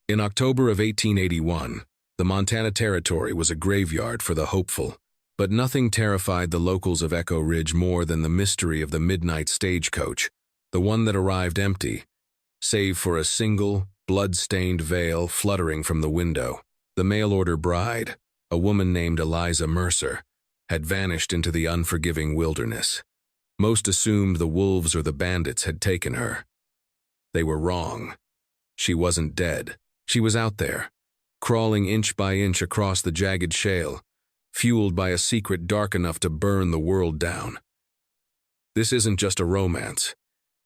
In October of 1881, the Montana Territory was a graveyard for the hopeful, but nothing terrified the locals of Echo Ridge more than the mystery of the midnight stagecoach, the one that arrived empty, save for a single, blood-stained veil fluttering from the window. The mail-order bride, a woman named Eliza Mercer, had vanished into the unforgiving wilderness. Most assumed the wolves or the bandits had taken her. They were wrong. She wasn't dead. She was out there, crawling inch by inch across the jagged shale, fueled by a secret dark enough to burn the world down. This isn't just a romance.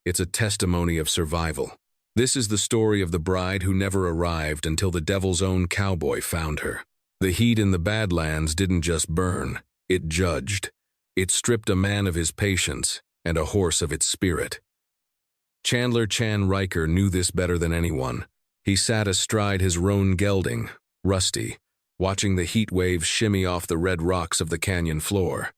It's a testimony of survival. This is the story of the bride who never arrived until the devil's own Cowboy found her. The heat in the Badlands didn't just burn, it judged. It stripped a man of his patience and a horse of its spirit. Chandler Chan Riker knew this better than anyone. He sat astride his roan gelding, Rusty, watching the heat waves shimmy off the red rocks of the canyon floor.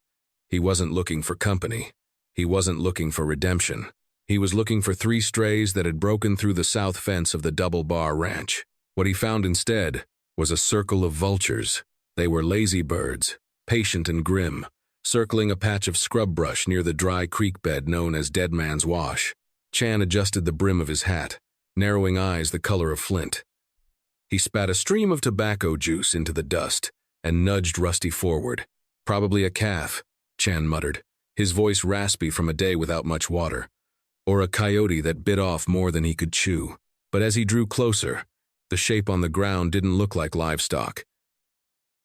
He wasn't looking for company. He wasn't looking for redemption. He was looking for 3 strays that had broken through the south fence of the Double Bar Ranch. What he found instead was a circle of vultures. They were lazy birds, patient and grim, circling a patch of scrub brush near the dry creek bed known as Dead Man's Wash. Chan adjusted the brim of his hat, narrowing eyes the color of flint. He spat a stream of tobacco juice into the dust and nudged Rusty forward. "Probably a calf," Chan muttered, his voice raspy from a day without much water. "Or a coyote that bit off more than he could chew." But as he drew closer, the shape on the ground didn't look like livestock.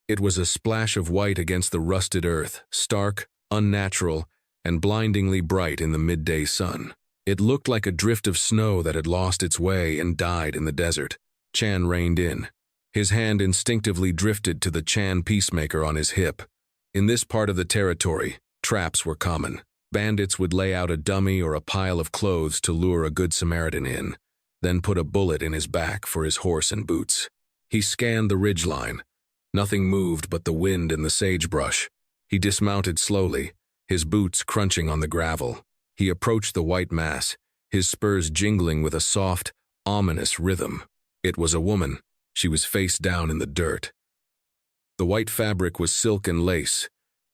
It was a splash of white against the rusted earth, stark, unnatural, and blindingly bright in the midday sun. It looked like a drift of snow that had lost its way and died in the desert. Chan reined in. His hand instinctively drifted to the Chan peacemaker on his hip. In this part of the territory, traps were common. Bandits would lay out a dummy or a pile of clothes to lure a good Samaritan in, then put a bullet in his back for his horse and boots. He scanned the ridgeline. Nothing moved but the wind and the sagebrush. He dismounted slowly, his boots crunching on the gravel. He approached the white mass, his spurs jingling with a soft, ominous rhythm. It was a woman. She was face down in the dirt. The white fabric was silk and lace,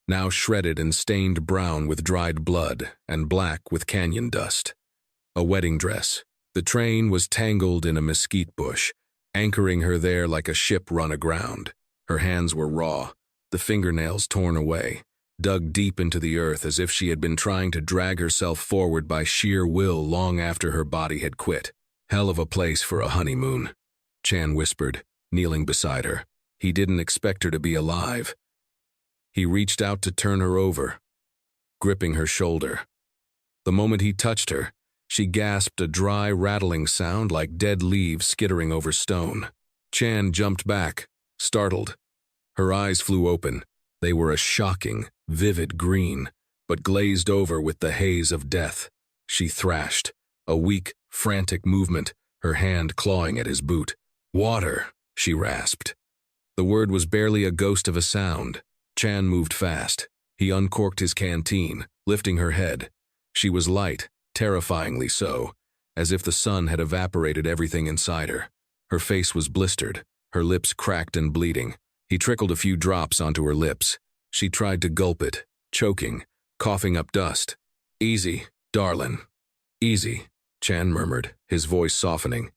now shredded and stained brown with dried blood and black with canyon dust. A wedding dress. The train was tangled in a mesquite bush, anchoring her there like a ship run aground. Her hands were raw, the fingernails torn away, dug deep into the earth as if she had been trying to drag herself forward by sheer will long after her body had quit. "Hell of a place for a honeymoon," Chan whispered, kneeling beside her. He didn't expect her to be alive. He reached out to turn her over, gripping her shoulder. The moment he touched her, she gasped a dry, rattling sound like dead leaves skittering over stone. Chan jumped back, startled. Her eyes flew open. They were a shocking, vivid green, but glazed over with the haze of death. She thrashed, a weak, frantic movement, her hand clawing at his boot. "Water," she rasped. The word was barely a ghost of a sound. Chan moved fast. He uncorked his canteen, lifting her head. She was light, terrifyingly so, as if the sun had evaporated everything inside her. Her face was blistered, her lips cracked and bleeding. He trickled a few drops onto her lips. She tried to gulp it, choking, coughing up dust. "Easy, darlin'. Easy," Chan murmured, his voice softening.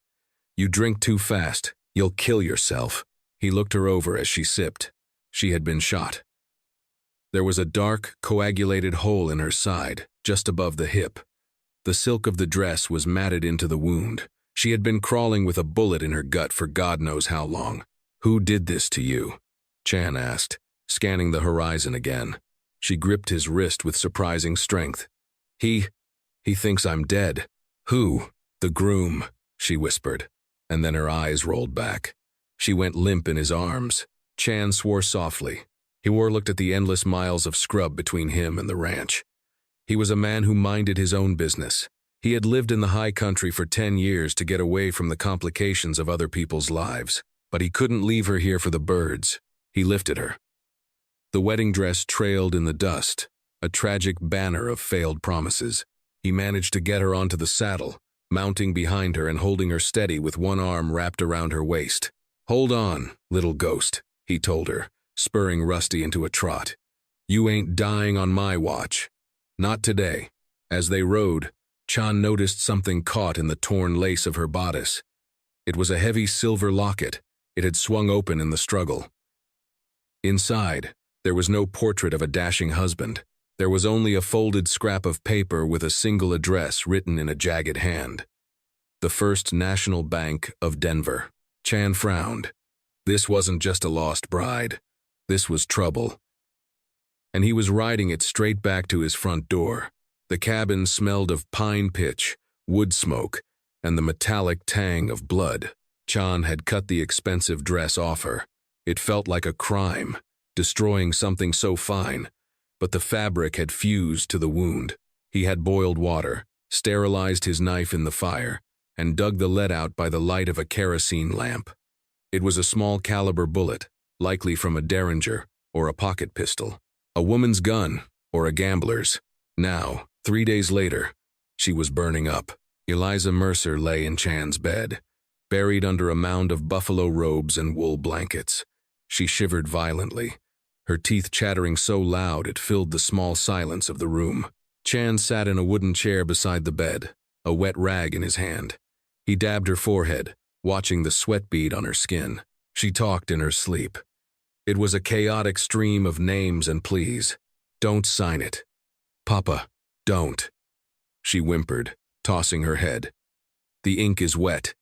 "You drink too fast. You'll kill yourself." He looked her over as she sipped. She had been shot. There was a dark, coagulated hole in her side, just above the hip. The silk of the dress was matted into the wound. She had been crawling with a bullet in her gut for God knows how long. "Who did this to you?" Chan asked, scanning the horizon again. She gripped his wrist with surprising strength. He thinks I'm dead." "Who?" "The groom," she whispered, and then her eyes rolled back. She went limp in his arms. Chan swore softly. Hiwar looked at the endless miles of scrub between him and the ranch. He was a man who minded his own business. He had lived in the high country for 10 years to get away from the complications of other people's lives, but he couldn't leave her here for the birds. He lifted her. The wedding dress trailed in the dust, a tragic banner of failed promises. He managed to get her onto the saddle, mounting behind her and holding her steady with one arm wrapped around her waist. "Hold on, little ghost," he told her, spurring Rusty into a trot. "You ain't dying on my watch. Not today." As they rode, Chan noticed something caught in the torn lace of her bodice. It was a heavy silver locket. It had swung open in the struggle. Inside, there was no portrait of a dashing husband. There was only a folded scrap of paper with a single address written in a jagged hand. The First National Bank of Denver. Chan frowned. This wasn't just a lost bride. This was trouble. And he was riding it straight back to his front door. The cabin smelled of pine pitch, wood smoke, and the metallic tang of blood. Chan had cut the expensive dress off her. It felt like a crime, destroying something so fine, but the fabric had fused to the wound. He had boiled water, sterilized his knife in the fire, and dug the lead out by the light of a kerosene lamp. It was a small caliber bullet, likely from a Derringer or a pocket pistol. A woman's gun, or a gambler's. Now, 3 days later, she was burning up. Eliza Mercer lay in Chan's bed, buried under a mound of buffalo robes and wool blankets. She shivered violently, her teeth chattering so loud it filled the small silence of the room. Chan sat in a wooden chair beside the bed, a wet rag in his hand. He dabbed her forehead, watching the sweat bead on her skin. She talked in her sleep. It was a chaotic stream of names and pleas. "Don't sign it. Papa, don't," she whimpered, tossing her head. "The ink is wet.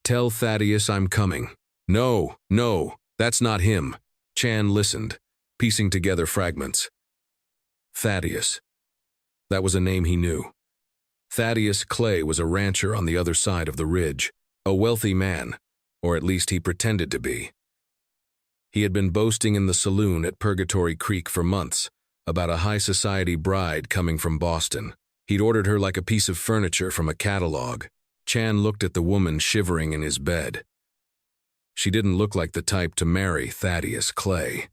Tell Thaddeus I'm coming." "No, no, that's not him." Chan listened, piecing together fragments. Thaddeus. That was a name he knew. Thaddeus Clay was a rancher on the other side of the ridge, a wealthy man, or at least he pretended to be. He had been boasting in the saloon at Purgatory Creek for months about a high-society bride coming from Boston. He'd ordered her like a piece of furniture from a catalog. Chan looked at the woman shivering in his bed. She didn't look like the type to marry Thaddeus Clay.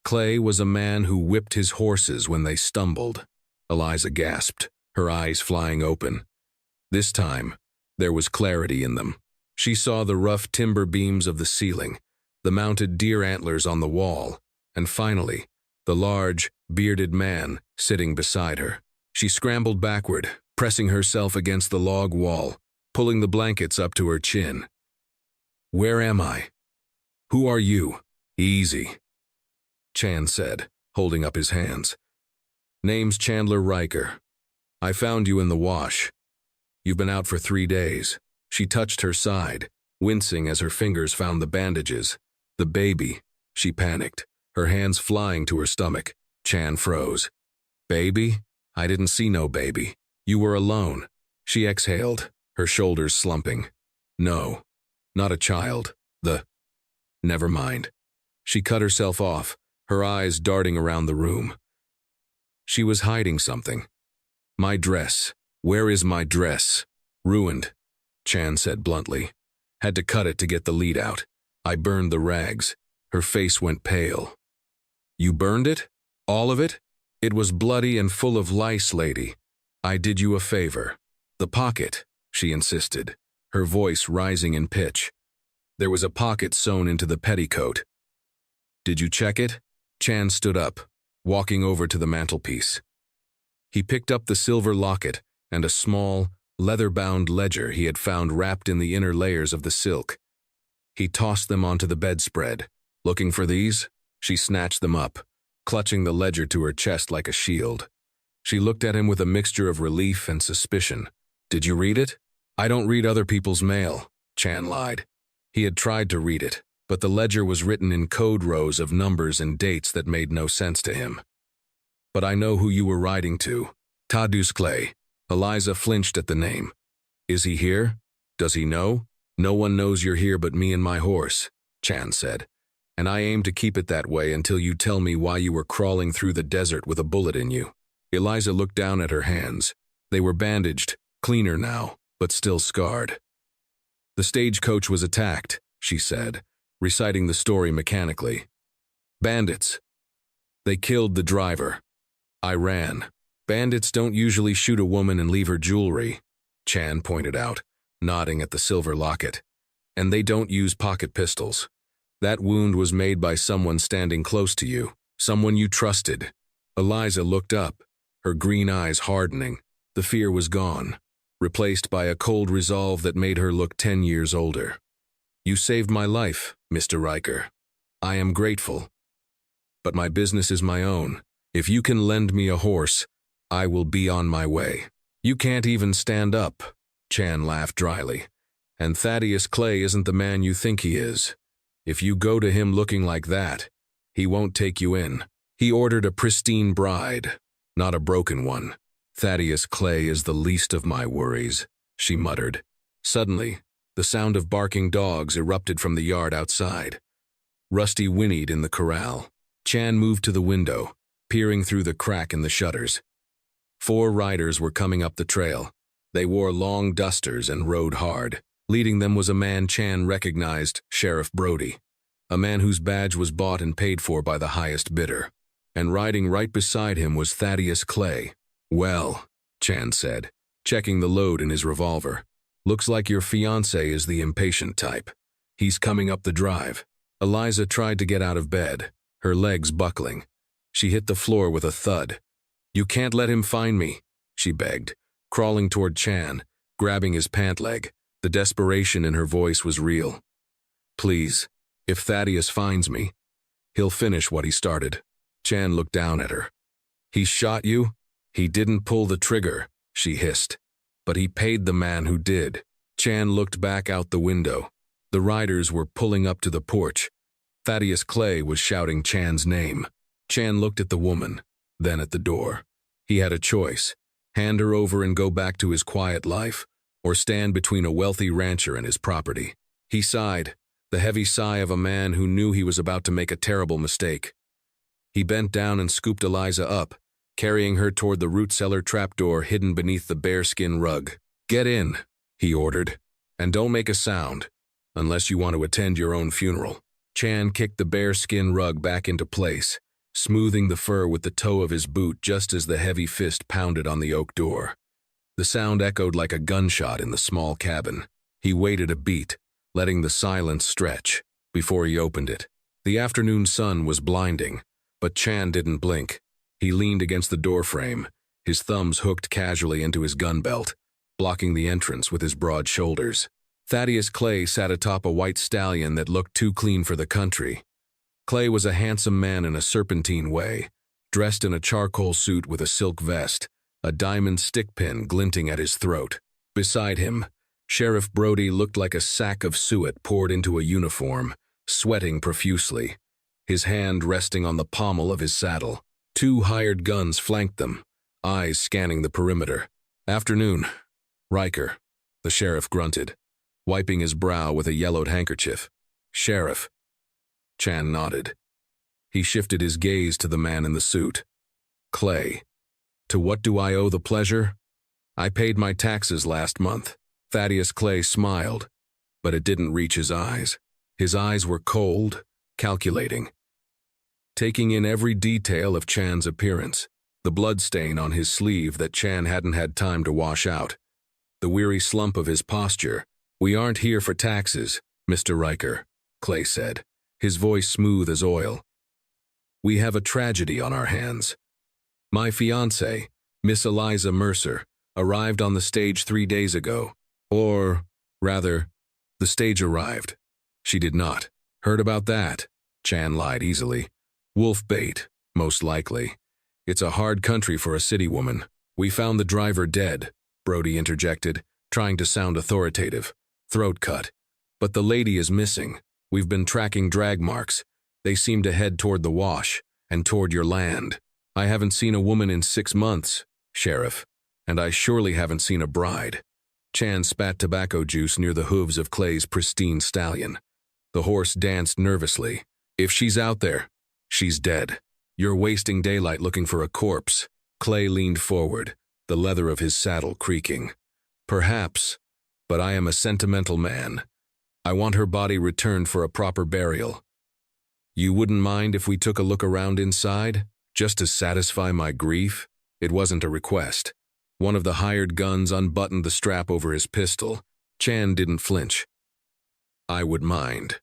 Clay was a man who whipped his horses when they stumbled. Eliza gasped, her eyes flying open. This time, there was clarity in them. She saw the rough timber beams of the ceiling, the mounted deer antlers on the wall, and finally, the large, bearded man sitting beside her. She scrambled backward, pressing herself against the log wall, pulling the blankets up to her chin. "Where am I? Who are you?" "Easy," Chan said, holding up his hands. "Name's Chandler Riker. I found you in the wash. You've been out for 3 days. She touched her side, wincing as her fingers found the bandages. "The baby," she panicked, her hands flying to her stomach. Chan froze. "Baby? I didn't see no baby. You were alone." She exhaled, her shoulders slumping. "No, not a child. Never mind." She cut herself off, her eyes darting around the room. She was hiding something. "My dress. Where is my dress?" "Ruined," Chan said bluntly. "Had to cut it to get the lead out. I burned the rags." Her face went pale. "You burned it? All of it?" "It was bloody and full of lice, lady. I did you a favor." "The pocket," she insisted, her voice rising in pitch. "There was a pocket sewn into the petticoat." "Did you check it?" Chan stood up, walking over to the mantelpiece. He picked up the silver locket and a small, leather-bound ledger he had found wrapped in the inner layers of the silk. He tossed them onto the bedspread. "Looking for these?" She snatched them up, clutching the ledger to her chest like a shield. She looked at him with a mixture of relief and suspicion. "Did you read it?" "I don't read other people's mail," Chan lied. He had tried to read it, but the ledger was written in code rows of numbers and dates that made no sense to him. "But I know who you were riding to. Thaddeus Clay." Eliza flinched at the name. "Is he here? Does he know?" "No one knows you're here but me and my horse," Chan said. "And I aim to keep it that way until you tell me why you were crawling through the desert with a bullet in you." Eliza looked down at her hands. They were bandaged, cleaner now, but still scarred. "The stagecoach was attacked," she said, reciting the story mechanically. "Bandits. They killed the driver. I ran. Bandits don't usually shoot a woman and leave her jewelry." Chan pointed out, nodding at the silver locket. And they don't use pocket pistols. That wound was made by someone standing close to you, someone you trusted. Eliza looked up, her green eyes hardening. The fear was gone, replaced by a cold resolve that made her look 10 years older. You saved my life, Mr. Riker. I am grateful. But my business is my own. If you can lend me a horse, I will be on my way. You can't even stand up, Chan laughed dryly. And Thaddeus Clay isn't the man you think he is. If you go to him looking like that, he won't take you in. He ordered a pristine bride, not a broken one. Thaddeus Clay is the least of my worries, she muttered. Suddenly, the sound of barking dogs erupted from the yard outside. Rusty whinnied in the corral. Chan moved to the window, peering through the crack in the shutters. 4 riders were coming up the trail. They wore long dusters and rode hard. Leading them was a man Chan recognized, Sheriff Brody, a man whose badge was bought and paid for by the highest bidder. And riding right beside him was Thaddeus Clay. Well, Chan said, checking the load in his revolver. Looks like your fiancé is the impatient type. He's coming up the drive. Eliza tried to get out of bed, her legs buckling. She hit the floor with a thud. You can't let him find me, she begged, crawling toward Chan, grabbing his pant leg. The desperation in her voice was real. Please, if Thaddeus finds me, he'll finish what he started. Chan looked down at her. He shot you? He didn't pull the trigger, she hissed. But he paid the man who did. Chan looked back out the window. The riders were pulling up to the porch. Thaddeus Clay was shouting Chan's name. Chan looked at the woman, then at the door. He had a choice: hand her over and go back to his quiet life, or stand between a wealthy rancher and his property. He sighed, the heavy sigh of a man who knew he was about to make a terrible mistake. He bent down and scooped Eliza up, carrying her toward the root cellar trapdoor hidden beneath the bearskin rug. Get in, he ordered, and don't make a sound, unless you want to attend your own funeral. Chan kicked the bearskin rug back into place, smoothing the fur with the toe of his boot just as the heavy fist pounded on the oak door. The sound echoed like a gunshot in the small cabin. He waited a beat, letting the silence stretch, before he opened it. The afternoon sun was blinding, but Chan didn't blink. He leaned against the doorframe, his thumbs hooked casually into his gun belt, blocking the entrance with his broad shoulders. Thaddeus Clay sat atop a white stallion that looked too clean for the country. Clay was a handsome man in a serpentine way, dressed in a charcoal suit with a silk vest, a diamond stickpin glinting at his throat. Beside him, Sheriff Brody looked like a sack of suet poured into a uniform, sweating profusely, his hand resting on the pommel of his saddle. 2 hired guns flanked them, eyes scanning the perimeter. Afternoon, Riker, the sheriff grunted, wiping his brow with a yellowed handkerchief. Sheriff. Chan nodded. He shifted his gaze to the man in the suit. Clay. To what do I owe the pleasure? I paid my taxes last month. Thaddeus Clay smiled, but it didn't reach his eyes. His eyes were cold, calculating, taking in every detail of Chan's appearance, the blood stain on his sleeve that Chan hadn't had time to wash out, the weary slump of his posture. We aren't here for taxes, Mr. Riker, Clay said, his voice smooth as oil. We have a tragedy on our hands. My fiancée, Miss Eliza Mercer, arrived on the stage 3 days ago. Or, rather, the stage arrived. She did not. Heard about that? Chan lied easily. Wolf bait, most likely. It's a hard country for a city woman. We found the driver dead, Brody interjected, trying to sound authoritative. Throat cut. But the lady is missing. We've been tracking drag marks. They seem to head toward the wash, and toward your land. I haven't seen a woman in 6 months, Sheriff, and I surely haven't seen a bride. Chan spat tobacco juice near the hooves of Clay's pristine stallion. The horse danced nervously. If she's out there, she's dead. You're wasting daylight looking for a corpse. Clay leaned forward, the leather of his saddle creaking. Perhaps, but I am a sentimental man. I want her body returned for a proper burial. You wouldn't mind if we took a look around inside, just to satisfy my grief? It wasn't a request. One of the hired guns unbuttoned the strap over his pistol. Chan didn't flinch. I would mind.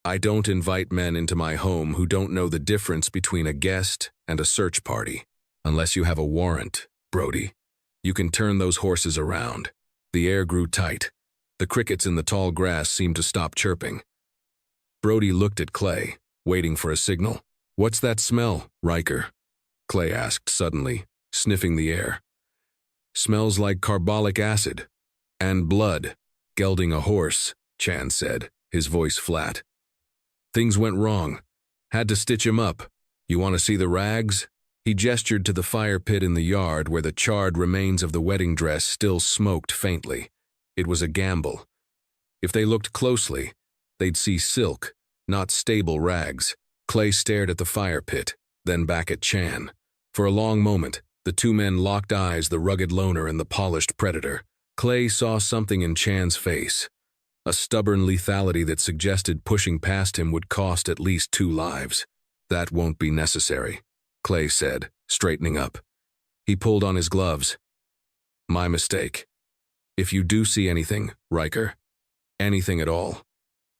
I don't invite men into my home who don't know the difference between a guest and a search party. Unless you have a warrant, Brody. You can turn those horses around. The air grew tight. The crickets in the tall grass seemed to stop chirping. Brody looked at Clay, waiting for a signal. What's that smell, Riker? Clay asked suddenly, sniffing the air. Smells like carbolic acid. And blood. Gelding a horse, Chan said, his voice flat. Things went wrong. Had to stitch him up. You want to see the rags? He gestured to the fire pit in the yard where the charred remains of the wedding dress still smoked faintly. It was a gamble. If they looked closely, they'd see silk, not stable rags. Clay stared at the fire pit, then back at Chan. For a long moment, the two men locked eyes, the rugged loner and the polished predator. Clay saw something in Chan's face, a stubborn lethality that suggested pushing past him would cost at least 2 lives. That won't be necessary, Clay said, straightening up. He pulled on his gloves. My mistake. If you do see anything, Riker, anything at all,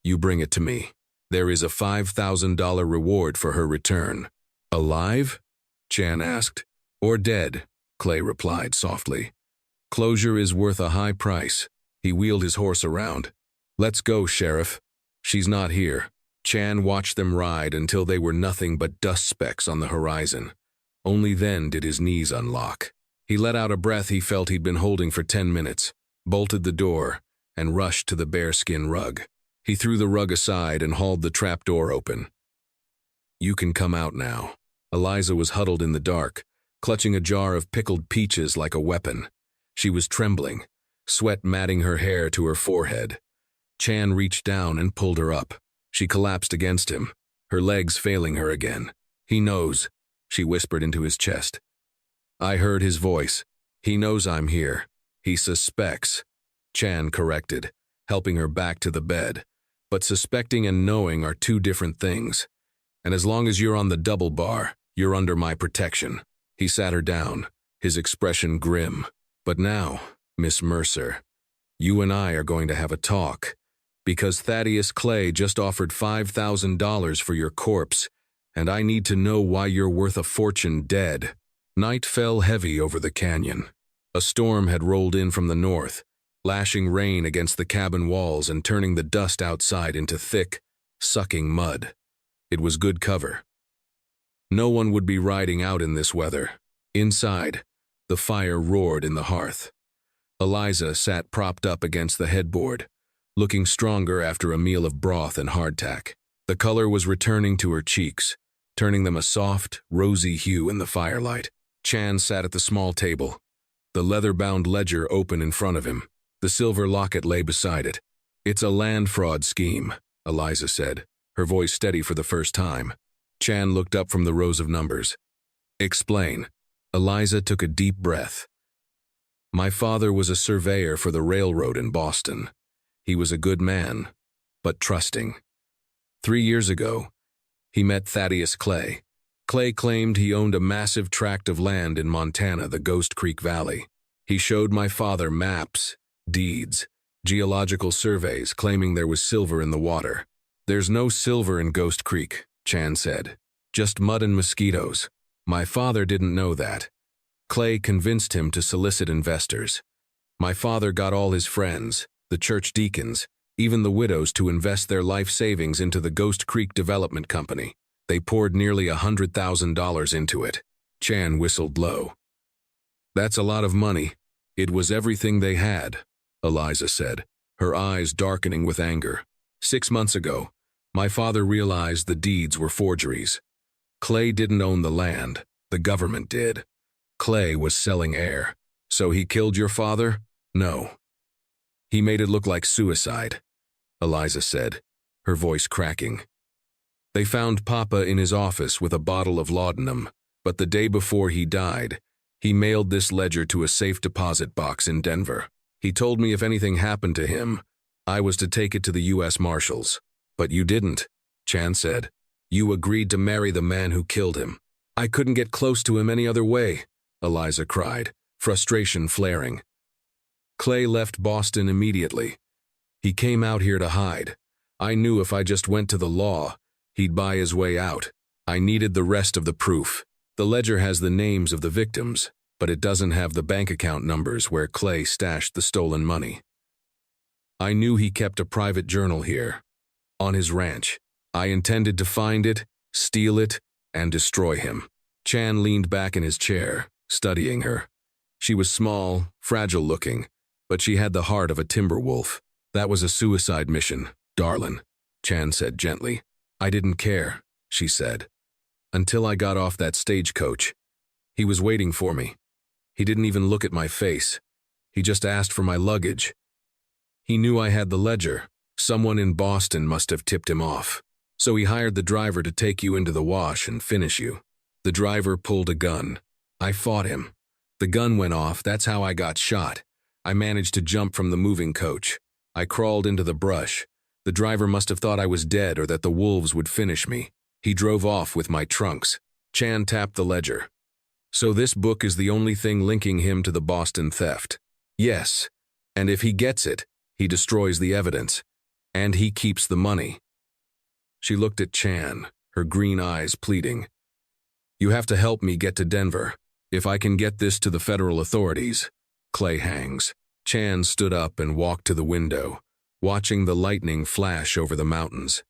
you bring it to me. There is a $5,000 reward for her return. Alive? Chan asked. Or dead, Clay replied softly. Closure is worth a high price. He wheeled his horse around. Let's go, Sheriff. She's not here. Chan watched them ride until they were nothing but dust specks on the horizon. Only then did his knees unlock. He let out a breath he felt he'd been holding for 10 minutes, bolted the door, and rushed to the bearskin rug. He threw the rug aside and hauled the trap door open. You can come out now. Eliza was huddled in the dark, clutching a jar of pickled peaches like a weapon. She was trembling, sweat matting her hair to her forehead. Chan reached down and pulled her up. She collapsed against him, her legs failing her again. He knows, she whispered into his chest. I heard his voice. He knows I'm here. He suspects, Chan corrected, helping her back to the bed. But suspecting and knowing are 2 different things. And as long as you're on the double bar, you're under my protection. He sat her down, his expression grim. But now, Miss Mercer, you and I are going to have a talk. Because Thaddeus Clay just offered $5,000 for your corpse, and I need to know why you're worth a fortune dead. Night fell heavy over the canyon. A storm had rolled in from the north, lashing rain against the cabin walls and turning the dust outside into thick, sucking mud. It was good cover. No one would be riding out in this weather. Inside, the fire roared in the hearth. Eliza sat propped up against the headboard, looking stronger after a meal of broth and hardtack. The color was returning to her cheeks, turning them a soft, rosy hue in the firelight. Chan sat at the small table, the leather-bound ledger open in front of him. The silver locket lay beside it. It's a land fraud scheme, Eliza said, her voice steady for the first time. Chan looked up from the rows of numbers. Explain. Eliza took a deep breath. My father was a surveyor for the railroad in Boston. He was a good man, but trusting. 3 years ago, he met Thaddeus Clay. Clay claimed he owned a massive tract of land in Montana, the Ghost Creek Valley. He showed my father maps, deeds, geological surveys claiming there was silver in the water. There's no silver in Ghost Creek, Chan said. Just mud and mosquitoes. My father didn't know that. Clay convinced him to solicit investors. My father got all his friends, the church deacons, even the widows to invest their life savings into the Ghost Creek Development Company. They poured nearly $100,000 into it. Chan whistled low. That's a lot of money. It was everything they had, Eliza said, her eyes darkening with anger. 6 months ago, my father realized the deeds were forgeries. Clay didn't own the land. The government did. Clay was selling air. So he killed your father? No. He made it look like suicide, Eliza said, her voice cracking. They found Papa in his office with a bottle of laudanum, but the day before he died, he mailed this ledger to a safe deposit box in Denver. He told me if anything happened to him, I was to take it to the U.S. Marshals. But you didn't, Chan said. You agreed to marry the man who killed him. I couldn't get close to him any other way, Eliza cried, frustration flaring. Clay left Boston immediately. He came out here to hide. I knew if I just went to the law, he'd buy his way out. I needed the rest of the proof. The ledger has the names of the victims, but it doesn't have the bank account numbers where Clay stashed the stolen money. I knew he kept a private journal here, on his ranch. I intended to find it, steal it, and destroy him. Chan leaned back in his chair, studying her. She was small, fragile-looking, but she had the heart of a timber wolf. That was a suicide mission, darlin', Chan said gently. I didn't care, she said, until I got off that stagecoach. He was waiting for me. He didn't even look at my face. He just asked for my luggage. He knew I had the ledger. Someone in Boston must have tipped him off. So he hired the driver to take you into the wash and finish you. The driver pulled a gun. I fought him. The gun went off, that's how I got shot. I managed to jump from the moving coach. I crawled into the brush. The driver must have thought I was dead or that the wolves would finish me. He drove off with my trunks. Chan tapped the ledger. So this book is the only thing linking him to the Boston theft. Yes, and if he gets it, he destroys the evidence. And he keeps the money. She looked at Chan, her green eyes pleading. You have to help me get to Denver. If I can get this to the federal authorities. Clay hangs. Chan stood up and walked to the window, watching the lightning flash over the mountains.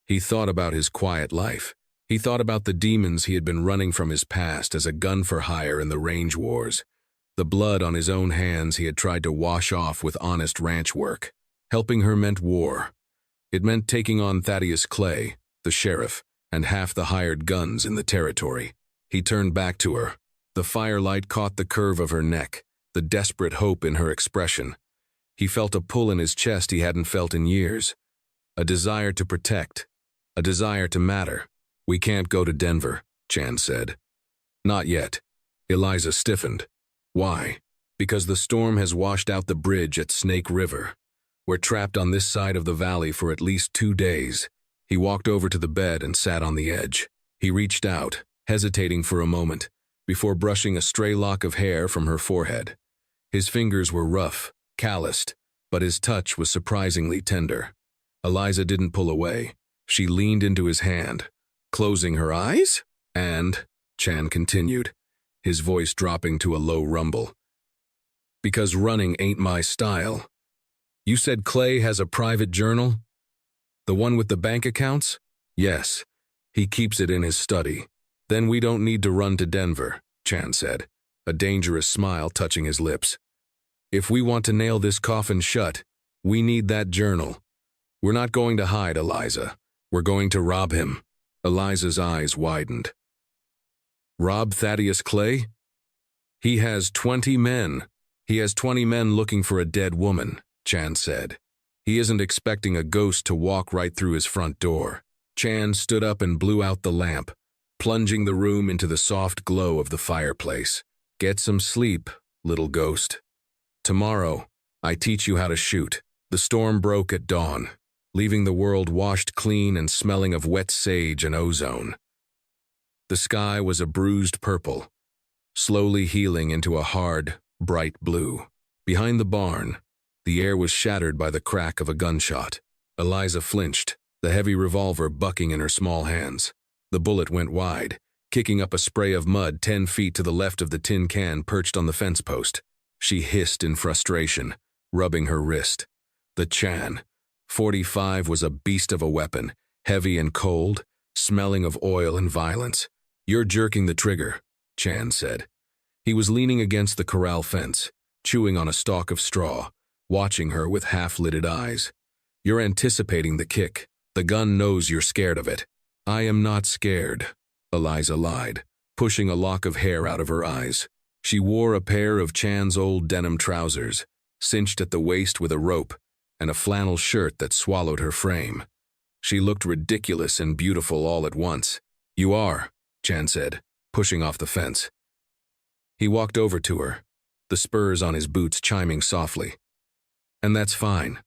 He thought about his quiet life. He thought about the demons he had been running from his past as a gun for hire in the range wars. The blood on his own hands he had tried to wash off with honest ranch work. Helping her meant war. It meant taking on Thaddeus Clay, the sheriff, and half the hired guns in the territory. He turned back to her. The firelight caught the curve of her neck, the desperate hope in her expression. He felt a pull in his chest he hadn't felt in years. A desire to protect. A desire to matter. We can't go to Denver, Chan said. Not yet. Eliza stiffened. Why? Because the storm has washed out the bridge at Snake River. We're trapped on this side of the valley for at least 2 days. He walked over to the bed and sat on the edge. He reached out, hesitating for a moment, before brushing a stray lock of hair from her forehead. His fingers were rough, calloused, but his touch was surprisingly tender. Eliza didn't pull away. She leaned into his hand, closing her eyes, and, Chan continued, his voice dropping to a low rumble. Because running ain't my style. You said Clay has a private journal? The one with the bank accounts? Yes. He keeps it in his study. Then we don't need to run to Denver, Chan said, a dangerous smile touching his lips. If we want to nail this coffin shut, we need that journal. We're not going to hide, Eliza. We're going to rob him. Eliza's eyes widened. Rob Thaddeus Clay? He has 20 men. He has 20 men looking for a dead woman, Chan said. He isn't expecting a ghost to walk right through his front door. Chan stood up and blew out the lamp, plunging the room into the soft glow of the fireplace. Get some sleep, little ghost. Tomorrow, I teach you how to shoot. The storm broke at dawn, leaving the world washed clean and smelling of wet sage and ozone. The sky was a bruised purple, slowly healing into a hard, bright blue. Behind the barn, the air was shattered by the crack of a gunshot. Eliza flinched, the heavy revolver bucking in her small hands. The bullet went wide, kicking up a spray of mud 10 feet to the left of the tin can perched on the fence post. She hissed in frustration, rubbing her wrist. The Chan, 45, was a beast of a weapon, heavy and cold, smelling of oil and violence. You're jerking the trigger, Chan said. He was leaning against the corral fence, chewing on a stalk of straw, watching her with half-lidded eyes. You're anticipating the kick. The gun knows you're scared of it. I am not scared, Eliza lied, pushing a lock of hair out of her eyes. She wore a pair of Chan's old denim trousers, cinched at the waist with a rope, and a flannel shirt that swallowed her frame. She looked ridiculous and beautiful all at once. You are, Chan said, pushing off the fence. He walked over to her, the spurs on his boots chiming softly. And that's fine.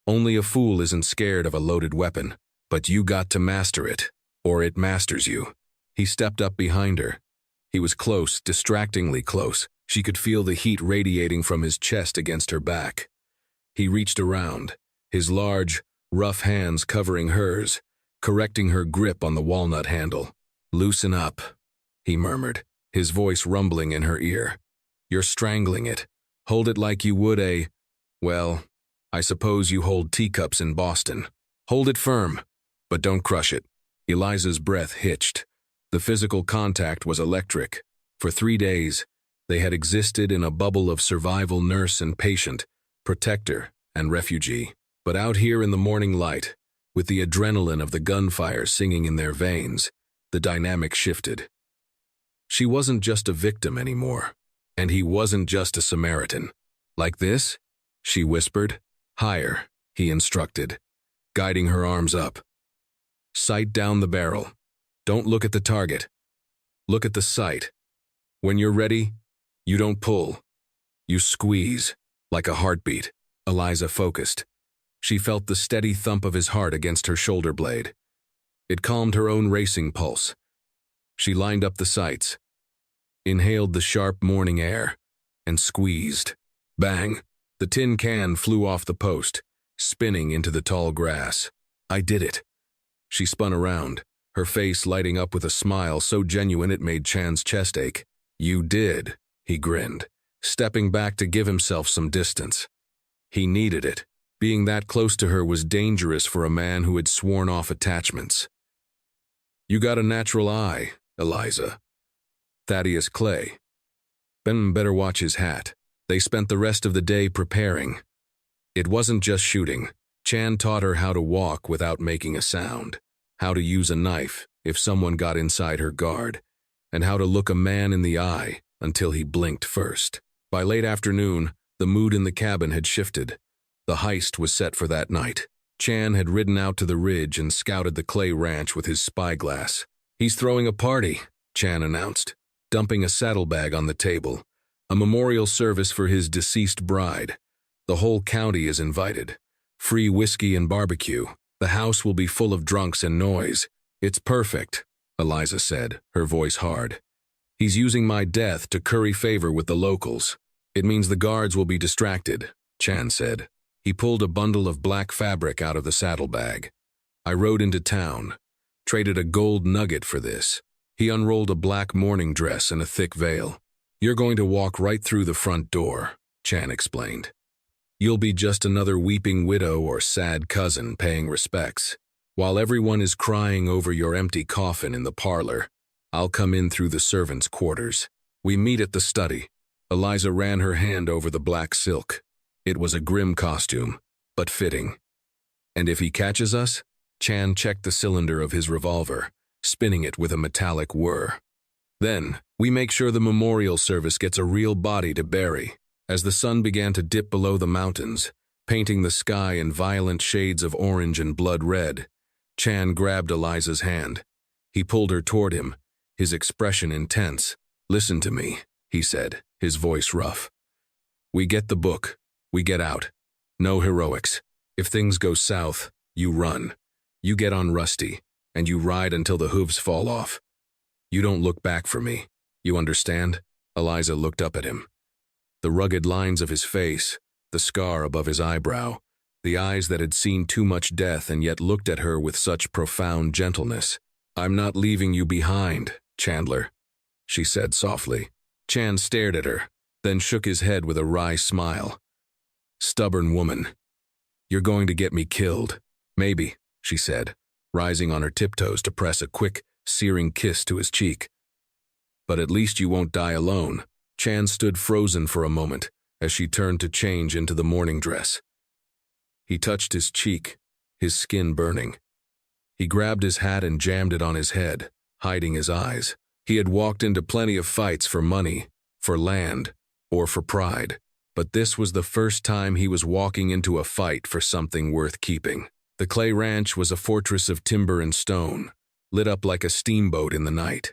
Only a fool isn't scared of a loaded weapon, but you got to master it, or it masters you. He stepped up behind her. He was close, distractingly close, She could feel the heat radiating from his chest against her back. He reached around, his large, rough hands covering hers, correcting her grip on the walnut handle. "Loosen up," he murmured, his voice rumbling in her ear. "You're strangling it. Hold it like you would well, I suppose you hold teacups in Boston. Hold it firm, but don't crush it." Eliza's breath hitched. The physical contact was electric. For 3 days, they had existed in a bubble of survival, nurse and patient, protector and refugee. But out here in the morning light, with the adrenaline of the gunfire singing in their veins, the dynamic shifted. She wasn't just a victim anymore, and he wasn't just a Samaritan. "Like this?" she whispered. "Higher," he instructed, guiding her arms up. "Sight down the barrel. Don't look at the target. Look at the sight. When you're ready, you don't pull. You squeeze, like a heartbeat." Eliza focused. She felt the steady thump of his heart against her shoulder blade. It calmed her own racing pulse. She lined up the sights, inhaled the sharp morning air, and squeezed. Bang! The tin can flew off the post, spinning into the tall grass. "I did it." She spun around, her face lighting up with a smile so genuine it made Chan's chest ache. "You did," he grinned, stepping back to give himself some distance. He needed it. Being that close to her was dangerous for a man who had sworn off attachments. "You got a natural eye, Eliza." Thaddeus Clay. Ben better watch his hat. They spent the rest of the day preparing. It wasn't just shooting. Chan taught her how to walk without making a sound, how to use a knife if someone got inside her guard, and how to look a man in the eye until he blinked first. By late afternoon, the mood in the cabin had shifted. The heist was set for that night. Chan had ridden out to the ridge and scouted the Clay ranch with his spyglass. "He's throwing a party," Chan announced, dumping a saddlebag on the table. "A memorial service for his deceased bride. The whole county is invited. Free whiskey and barbecue. The house will be full of drunks and noise." "It's perfect," Eliza said, her voice hard. "He's using my death to curry favor with the locals. It means the guards will be distracted," Chan said. He pulled a bundle of black fabric out of the saddlebag. "I rode into town, traded a gold nugget for this." He unrolled a black mourning dress and a thick veil. "You're going to walk right through the front door," Chan explained. "You'll be just another weeping widow or sad cousin paying respects. While everyone is crying over your empty coffin in the parlor, I'll come in through the servants' quarters. We meet at the study." Eliza ran her hand over the black silk. It was a grim costume, but fitting. "And if he catches us?" Chan checked the cylinder of his revolver, spinning it with a metallic whir. "Then, we make sure the memorial service gets a real body to bury." As the sun began to dip below the mountains, painting the sky in violent shades of orange and blood red, Chan grabbed Eliza's hand. He pulled her toward him, his expression intense. "Listen to me," he said, his voice rough. "We get the book. We get out. No heroics. If things go south, you run. You get on Rusty, and you ride until the hooves fall off. You don't look back for me. You understand?" Eliza looked up at him. The rugged lines of his face, the scar above his eyebrow, the eyes that had seen too much death and yet looked at her with such profound gentleness. "I'm not leaving you behind, Chandler," she said softly. Chan stared at her, then shook his head with a wry smile. "Stubborn woman. You're going to get me killed." "Maybe," she said, rising on her tiptoes to press a quick, searing kiss to his cheek. "But at least you won't die alone." Chan stood frozen for a moment as she turned to change into the morning dress. He touched his cheek, his skin burning. He grabbed his hat and jammed it on his head, hiding his eyes. He had walked into plenty of fights for money, for land, or for pride, but this was the first time he was walking into a fight for something worth keeping. The Clay Ranch was a fortress of timber and stone, lit up like a steamboat in the night.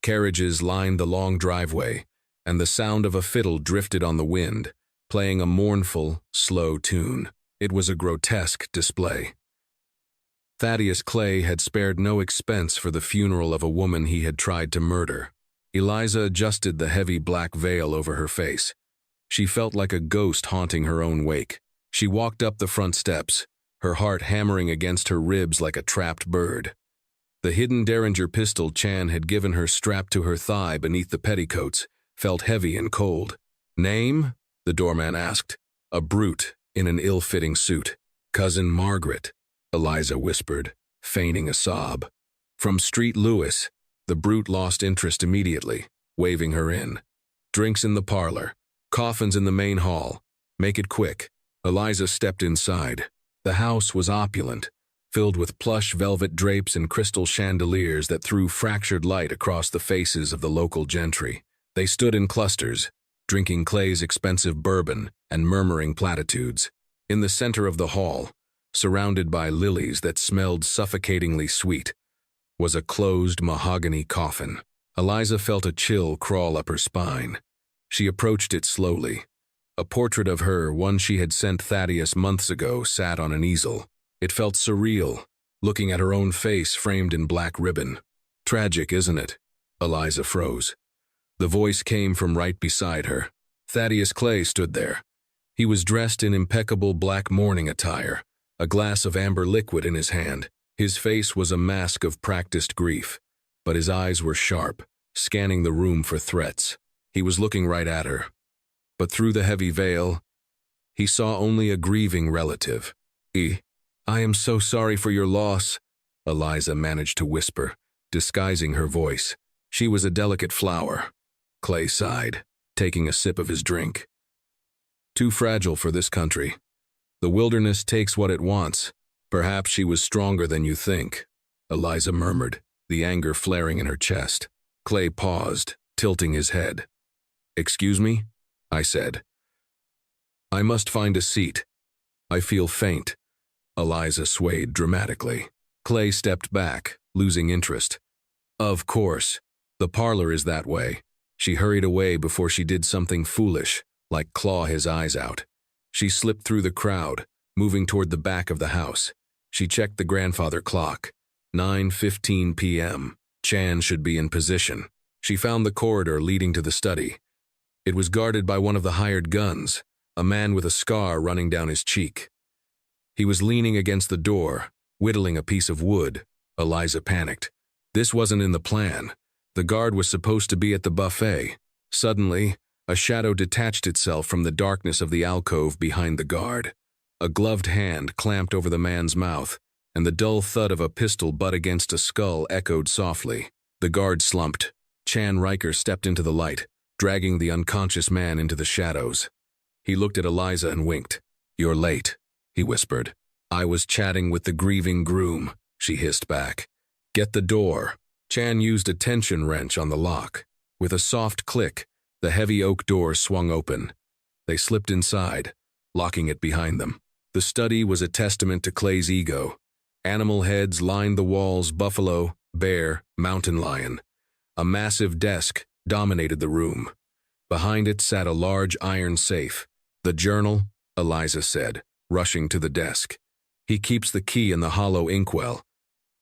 Carriages lined the long driveway, and the sound of a fiddle drifted on the wind, playing a mournful, slow tune. It was a grotesque display. Thaddeus Clay had spared no expense for the funeral of a woman he had tried to murder. Eliza adjusted the heavy black veil over her face. She felt like a ghost haunting her own wake. She walked up the front steps, her heart hammering against her ribs like a trapped bird. The hidden Derringer pistol Chan had given her strapped to her thigh beneath the petticoats felt heavy and cold. "Name?" the doorman asked. "A brute in an ill-fitting suit." "Cousin Margaret," Eliza whispered, feigning a sob. "From Street Lewis." The brute lost interest immediately, waving her in. "Drinks in the parlor. Coffins in the main hall. Make it quick." Eliza stepped inside. The house was opulent, filled with plush velvet drapes and crystal chandeliers that threw fractured light across the faces of the local gentry. They stood in clusters, drinking Clay's expensive bourbon and murmuring platitudes. In the center of the hall, surrounded by lilies that smelled suffocatingly sweet, was a closed mahogany coffin. Eliza felt a chill crawl up her spine. She approached it slowly. A portrait of her, one she had sent Thaddeus months ago, sat on an easel. It felt surreal, looking at her own face framed in black ribbon. "Tragic, isn't it?" Eliza froze. The voice came from right beside her. Thaddeus Clay stood there. He was dressed in impeccable black mourning attire, a glass of amber liquid in his hand. His face was a mask of practiced grief, but his eyes were sharp, scanning the room for threats. He was looking right at her. But through the heavy veil, he saw only a grieving relative. "I am so sorry for your loss," Eliza managed to whisper, disguising her voice. She was a delicate flower. Clay sighed, taking a sip of his drink. "Too fragile for this country. The wilderness takes what it wants. Perhaps she was stronger than you think," Eliza murmured, the anger flaring in her chest. Clay paused, tilting his head. "Excuse me?" I said. "I must find a seat. I feel faint." Eliza swayed dramatically. Clay stepped back, losing interest. "Of course. The parlor is that way." She hurried away before she did something foolish, like claw his eyes out. She slipped through the crowd, moving toward the back of the house. She checked the grandfather clock. 9:15 p.m. Chan should be in position. She found the corridor leading to the study. It was guarded by one of the hired guns, a man with a scar running down his cheek. He was leaning against the door, whittling a piece of wood. Eliza panicked. This wasn't in the plan. The guard was supposed to be at the buffet. Suddenly, a shadow detached itself from the darkness of the alcove behind the guard. A gloved hand clamped over the man's mouth, and the dull thud of a pistol butt against a skull echoed softly. The guard slumped. Chan Riker stepped into the light, dragging the unconscious man into the shadows. He looked at Eliza and winked. "You're late," he whispered. "I was chatting with the grieving groom," she hissed back. "Get the door." Chan used a tension wrench on the lock. With a soft click, the heavy oak door swung open. They slipped inside, locking it behind them. The study was a testament to Clay's ego. Animal heads lined the walls: buffalo, bear, mountain lion. A massive desk dominated the room. Behind it sat a large iron safe. "The journal," Eliza said, rushing to the desk. "He keeps the key in the hollow inkwell.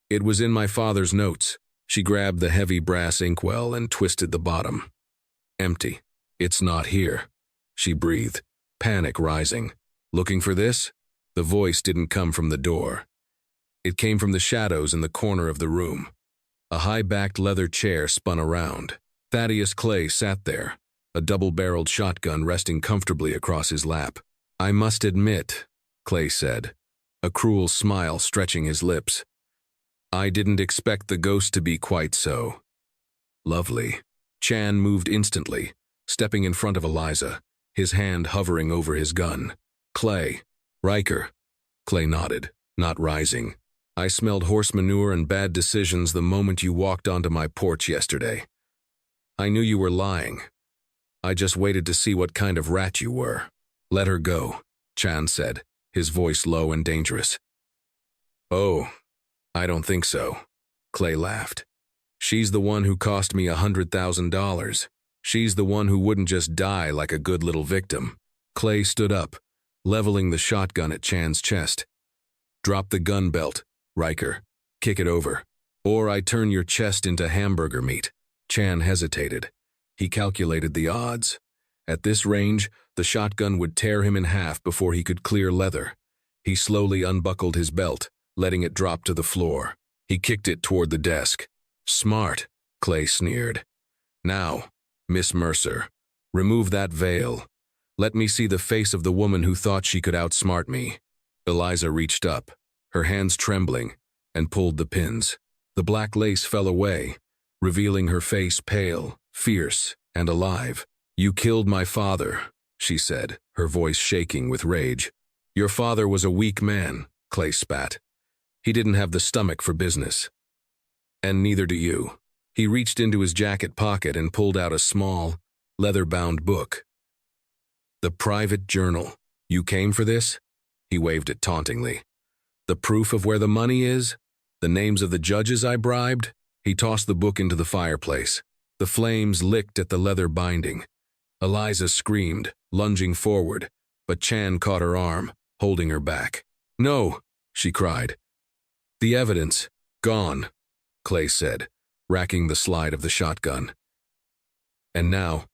It was in my father's notes." She grabbed the heavy brass inkwell and twisted the bottom. Empty. "It's not here," she breathed, panic rising. "Looking for this?" The voice didn't come from the door. It came from the shadows in the corner of the room. A high-backed leather chair spun around. Thaddeus Clay sat there, a double-barreled shotgun resting comfortably across his lap. "I must admit," Clay said, a cruel smile stretching his lips, "I didn't expect the ghost to be quite so lovely." Chan moved instantly, stepping in front of Eliza, his hand hovering over his gun. "Clay." "Riker." Clay nodded, not rising. "I smelled horse manure and bad decisions the moment you walked onto my porch yesterday. I knew you were lying. I just waited to see what kind of rat you were." "Let her go," Chan said, his voice low and dangerous. "Oh, I don't think so," Clay laughed. "She's the one who cost me $100,000. She's the one who wouldn't just die like a good little victim." Clay stood up, leveling the shotgun at Chan's chest. "Drop the gun belt, Riker. Kick it over, or I turn your chest into hamburger meat." Chan hesitated. He calculated the odds. At this range, the shotgun would tear him in half before he could clear leather. He slowly unbuckled his belt, letting it drop to the floor. He kicked it toward the desk. "Smart," Clay sneered. "Now, Miss Mercer, remove that veil. Let me see the face of the woman who thought she could outsmart me." Eliza reached up, her hands trembling, and pulled the pins. The black lace fell away, revealing her face pale, fierce, and alive. "You killed my father," she said, her voice shaking with rage. "Your father was a weak man," Clay spat. "He didn't have the stomach for business. And neither do you." He reached into his jacket pocket and pulled out a small, leather-bound book. "The private journal. You came for this?" He waved it tauntingly. "The proof of where the money is? The names of the judges I bribed?" He tossed the book into the fireplace. The flames licked at the leather binding. Eliza screamed, lunging forward, but Chan caught her arm, holding her back. "No," she cried. "The evidence. Gone," Clay said, racking the slide of the shotgun. "And now,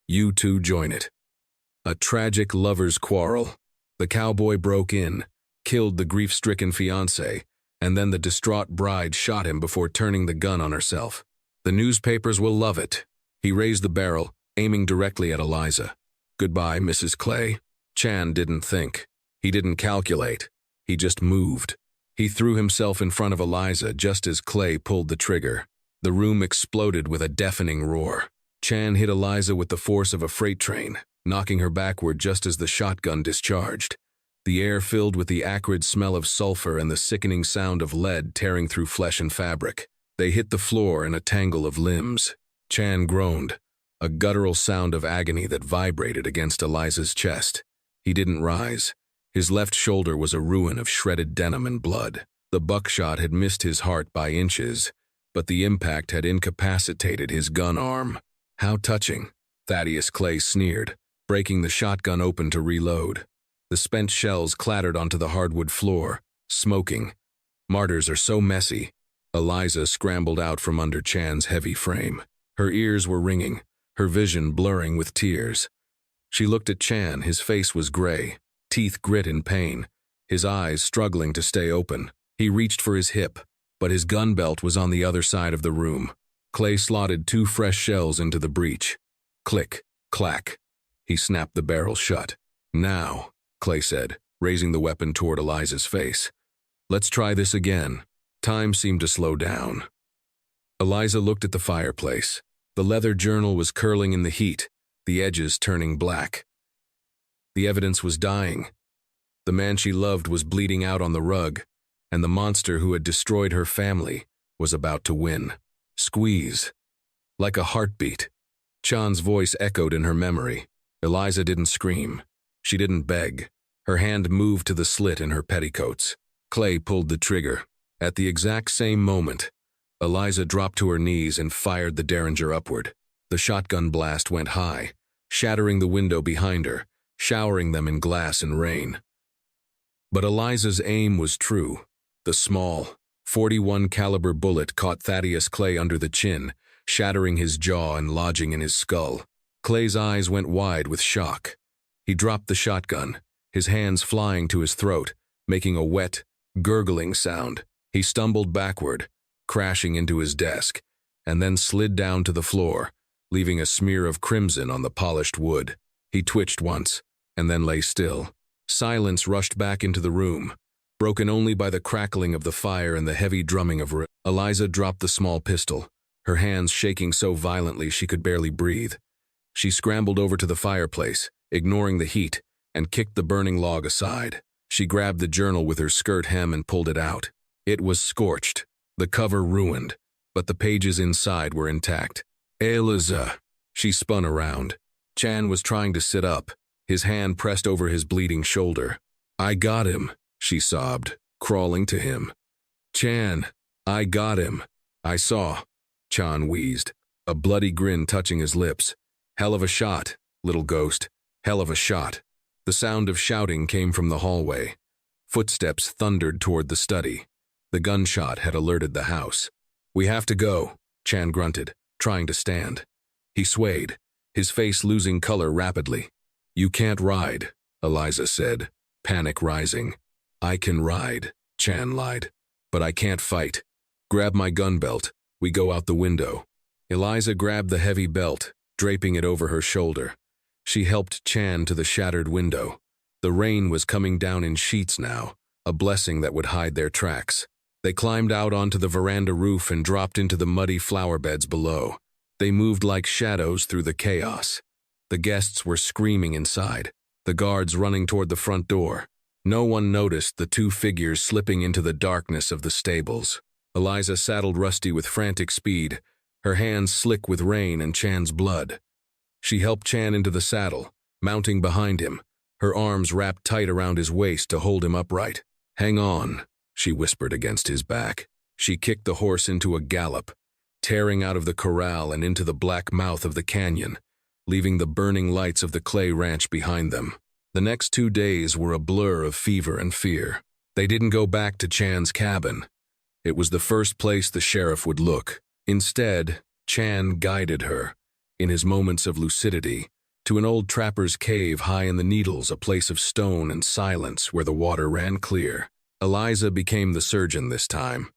you two join it." A tragic lover's quarrel. The cowboy broke in, killed the grief-stricken fiancé, and then the distraught bride shot him before turning the gun on herself. "The newspapers will love it." He raised the barrel, aiming directly at Eliza. "Goodbye, Mrs. Clay." Chan didn't think. He didn't calculate. He just moved. He threw himself in front of Eliza just as Clay pulled the trigger. The room exploded with a deafening roar. Chan hit Eliza with the force of a freight train, knocking her backward just as the shotgun discharged. The air filled with the acrid smell of sulfur and the sickening sound of lead tearing through flesh and fabric. They hit the floor in a tangle of limbs. Chan groaned, a guttural sound of agony that vibrated against Eliza's chest. He didn't rise. His left shoulder was a ruin of shredded denim and blood. The buckshot had missed his heart by inches, but the impact had incapacitated his gun arm. "How touching," Thaddeus Clay sneered, breaking the shotgun open to reload. The spent shells clattered onto the hardwood floor, smoking. Martyrs are so messy. Eliza scrambled out from under Chan's heavy frame. Her ears were ringing, her vision blurring with tears. She looked at Chan. His face was gray, teeth grit in pain, his eyes struggling to stay open. He reached for his hip, but his gun belt was on the other side of the room. Clay slotted 2 fresh shells into the breech. Click, clack. He snapped the barrel shut. "Now," Clay said, raising the weapon toward Eliza's face. "Let's try this again." Time seemed to slow down. Eliza looked at the fireplace. The leather journal was curling in the heat, the edges turning black. The evidence was dying. The man she loved was bleeding out on the rug, and the monster who had destroyed her family was about to win. Squeeze. Like a heartbeat. Chan's voice echoed in her memory. Eliza didn't scream. She didn't beg. Her hand moved to the slit in her petticoats. Clay pulled the trigger. At the exact same moment, Eliza dropped to her knees and fired the Derringer upward. The shotgun blast went high, shattering the window behind her, showering them in glass and rain. But Eliza's aim was true. The small, .41 caliber bullet caught Thaddeus Clay under the chin, shattering his jaw and lodging in his skull. Clay's eyes went wide with shock. He dropped the shotgun, his hands flying to his throat, making a wet, gurgling sound. He stumbled backward, crashing into his desk, and then slid down to the floor, leaving a smear of crimson on the polished wood. He twitched once, and then lay still. Silence rushed back into the room, broken only by the crackling of the fire and the heavy drumming of Eliza dropped the small pistol, her hands shaking so violently she could barely breathe. She scrambled over to the fireplace, ignoring the heat, and kicked the burning log aside. She grabbed the journal with her skirt hem and pulled it out. It was scorched, the cover ruined, but the pages inside were intact. "Eliza!" She spun around. Chan was trying to sit up, his hand pressed over his bleeding shoulder. "I got him," she sobbed, crawling to him. "Chan, I got him. I saw." Chan wheezed, a bloody grin touching his lips. "Hell of a shot, little ghost. Hell of a shot." The sound of shouting came from the hallway. Footsteps thundered toward the study. The gunshot had alerted the house. "We have to go," Chan grunted. trying to stand. He swayed, his face losing color rapidly. "You can't ride," Eliza said, panic rising. "I can ride," Chan lied, "but I can't fight. Grab my gun belt. We go out the window." Eliza grabbed the heavy belt, draping it over her shoulder. She helped Chan to the shattered window. The rain was coming down in sheets now, a blessing that would hide their tracks. They climbed out onto the veranda roof and dropped into the muddy flower beds below. They moved like shadows through the chaos. The guests were screaming inside, the guards running toward the front door. No one noticed the two figures slipping into the darkness of the stables. Eliza saddled Rusty with frantic speed, her hands slick with rain and Chan's blood. She helped Chan into the saddle, mounting behind him, her arms wrapped tight around his waist to hold him upright. "Hang on," she whispered against his back. She kicked the horse into a gallop, tearing out of the corral and into the black mouth of the canyon, leaving the burning lights of the clay ranch behind them. The next 2 days were a blur of fever and fear. They didn't go back to Chan's cabin. It was the first place the sheriff would look. Instead, Chan guided her, in his moments of lucidity, to an old trapper's cave high in the Needles, a place of stone and silence where the water ran clear. Eliza became the surgeon this time.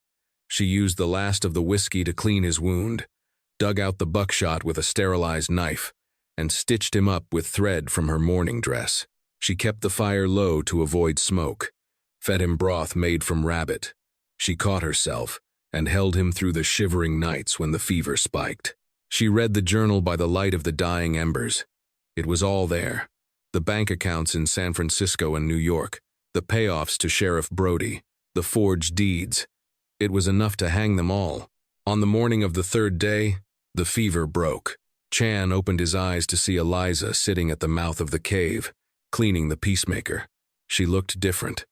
She used the last of the whiskey to clean his wound, dug out the buckshot with a sterilized knife, and stitched him up with thread from her mourning dress. She kept the fire low to avoid smoke, fed him broth made from rabbit. She caught herself and held him through the shivering nights when the fever spiked. She read the journal by the light of the dying embers. It was all there. The bank accounts in San Francisco and New York, the payoffs to Sheriff Brody, the forged deeds. It was enough to hang them all. On the morning of the 3rd day, the fever broke. Chan opened his eyes to see Eliza sitting at the mouth of the cave, cleaning the peacemaker. She looked different.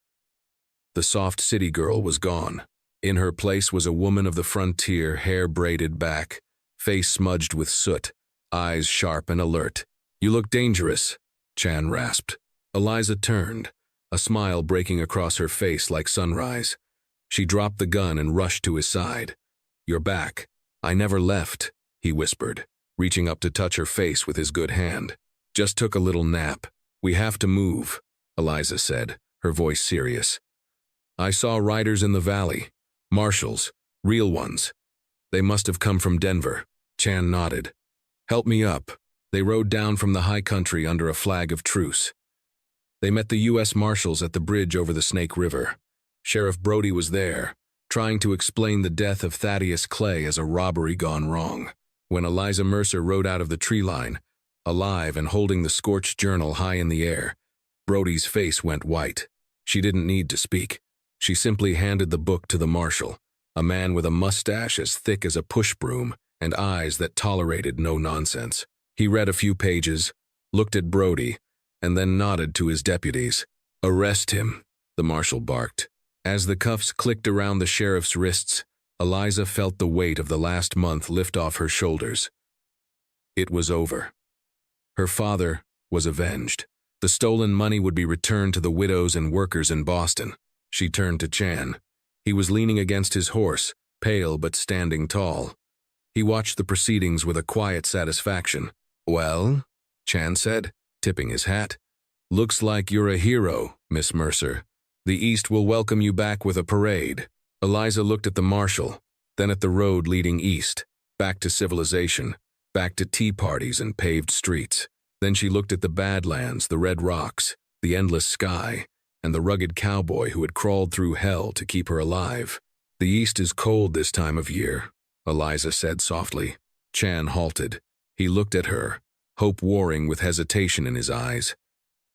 The soft city girl was gone. In her place was a woman of the frontier, hair braided back, face smudged with soot, eyes sharp and alert. "You look dangerous," Chan rasped. Eliza turned, a smile breaking across her face like sunrise. She dropped the gun and rushed to his side. "You're back. I never left," he whispered, reaching up to touch her face with his good hand. "Just took a little nap. We have to move," Eliza said, her voice serious. "I saw riders in the valley. Marshals, real ones. They must have come from Denver." Chan nodded. "Help me up." They rode down from the high country under a flag of truce. They met the U.S. Marshals at the bridge over the Snake River. Sheriff Brody was there, trying to explain the death of Thaddeus Clay as a robbery gone wrong. When Eliza Mercer rode out of the tree line, alive and holding the scorched journal high in the air, Brody's face went white. She didn't need to speak. She simply handed the book to the marshal, a man with a mustache as thick as a push broom and eyes that tolerated no nonsense. He read a few pages, looked at Brody, and then nodded to his deputies. "Arrest him," the marshal barked. As the cuffs clicked around the sheriff's wrists, Eliza felt the weight of the last month lift off her shoulders. It was over. Her father was avenged. The stolen money would be returned to the widows and workers in Boston. She turned to Chan. He was leaning against his horse, pale but standing tall. He watched the proceedings with a quiet satisfaction. "Well," Chan said, tipping his hat. "Looks like you're a hero, Miss Mercer. The East will welcome you back with a parade." Eliza looked at the marshal, then at the road leading east, back to civilization, back to tea parties and paved streets. Then she looked at the Badlands, the red rocks, the endless sky, and the rugged cowboy who had crawled through hell to keep her alive. "The East is cold this time of year," Eliza said softly. Chan halted. He looked at her, hope warring with hesitation in his eyes.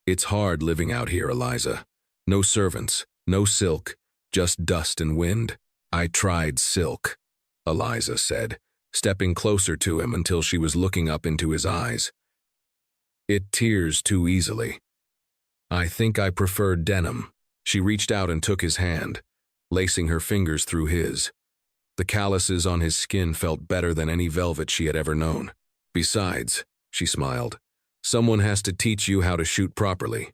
"It's hard living out here, Eliza. No servants, no silk, just dust and wind." "I tried silk," Eliza said, stepping closer to him until she was looking up into his eyes. "It tears too easily. I think I prefer denim." She reached out and took his hand, lacing her fingers through his. The calluses on his skin felt better than any velvet she had ever known. "Besides," she smiled, "someone has to teach you how to shoot properly.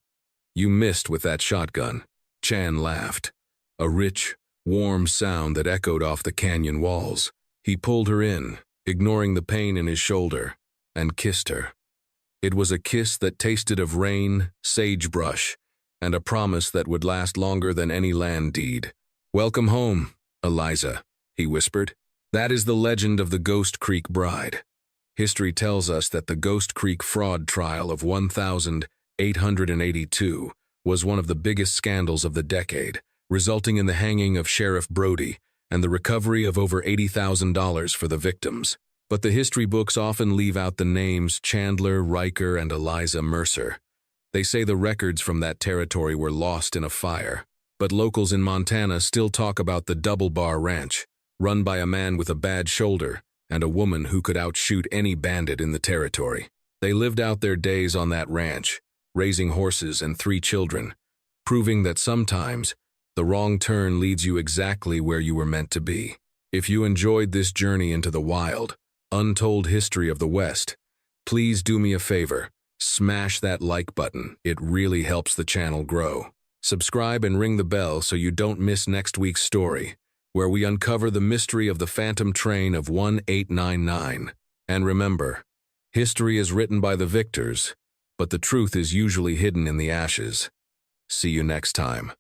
You missed with that shotgun." Chan laughed, a rich, warm sound that echoed off the canyon walls. He pulled her in, ignoring the pain in his shoulder, and kissed her. It was a kiss that tasted of rain, sagebrush, and a promise that would last longer than any land deed. "Welcome home, Eliza," he whispered. That is the legend of the Ghost Creek Bride. History tells us that the Ghost Creek fraud trial of 1882 was one of the biggest scandals of the decade, resulting in the hanging of Sheriff Brody and the recovery of over $80,000 for the victims. But the history books often leave out the names Chandler, Riker, and Eliza Mercer. They say the records from that territory were lost in a fire. But locals in Montana still talk about the Double Bar Ranch, run by a man with a bad shoulder and a woman who could outshoot any bandit in the territory. They lived out their days on that ranch, raising horses and 3 children, proving that sometimes the wrong turn leads you exactly where you were meant to be. If you enjoyed this journey into the wild, untold history of the West, please do me a favor, smash that like button. It really helps the channel grow. Subscribe and ring the bell so you don't miss next week's story, where we uncover the mystery of the phantom train of 1899. And remember, history is written by the victors, but the truth is usually hidden in the ashes. See you next time.